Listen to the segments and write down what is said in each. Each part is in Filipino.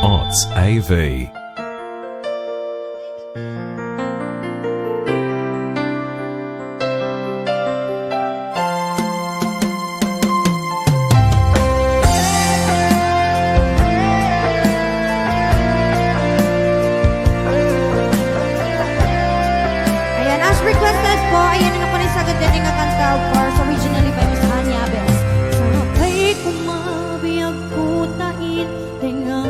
Arts AV. Requested po, ayan nga po rin sa ganda nga kanta, of course, originally by Miss Anya Abes. Sabay kumabiyag kutain tenga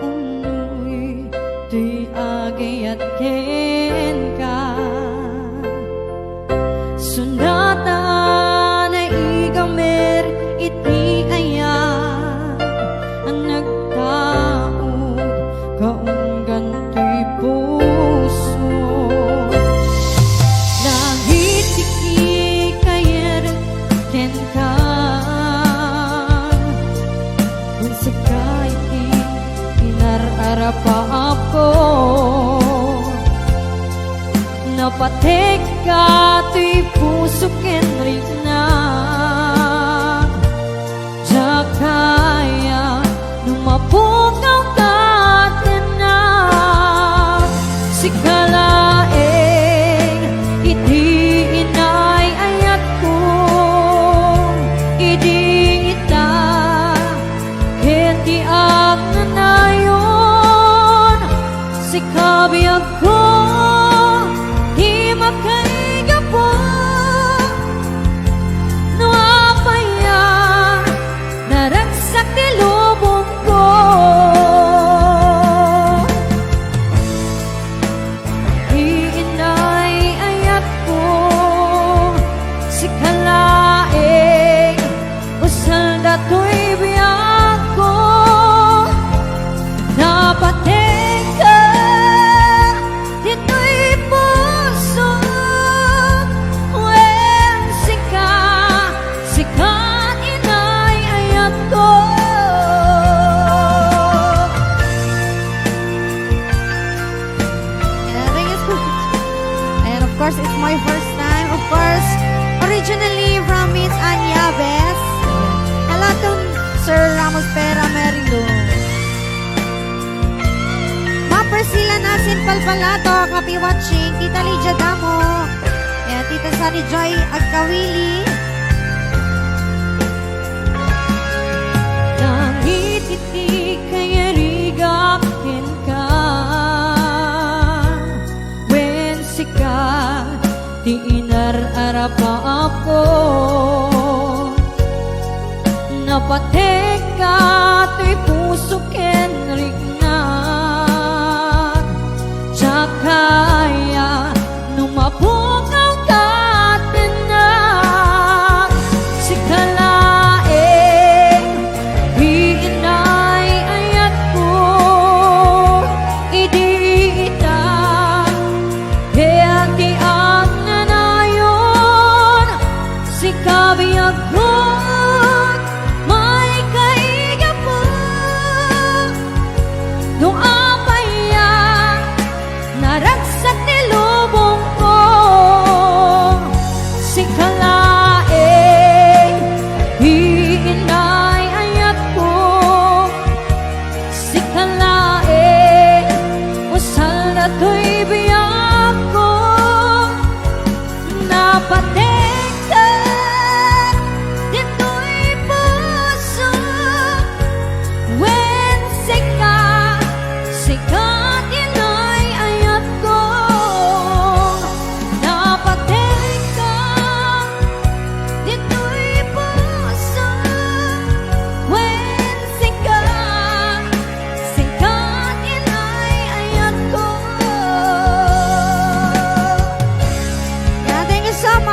unoy di agay at ken ka sundata na igamer iti ayan ang nagtaod kaung ganto'y po pa ako napatek ka to'y puso ken rin na ja kaya lumapukaw ka na si kalaeng iti inay ayat ko idi ita ken di ang nanayo si kabiyag ko di makaiga po no apaya naragsak di lubong ko iinay ayat ko si kalaeng usal dato'y biyag ko dapat it's my first time, of course, originally from Miss Anya Abes. Hello to Sir Ramos Pera Merilo. Ma Priscilla Nasin Palpalato, happy watching. Tita Lydia Damo, yeah, Tita Sari Joy Agkawili. Nangititi kaya rigakin ka when sika di inar-arapa ako napate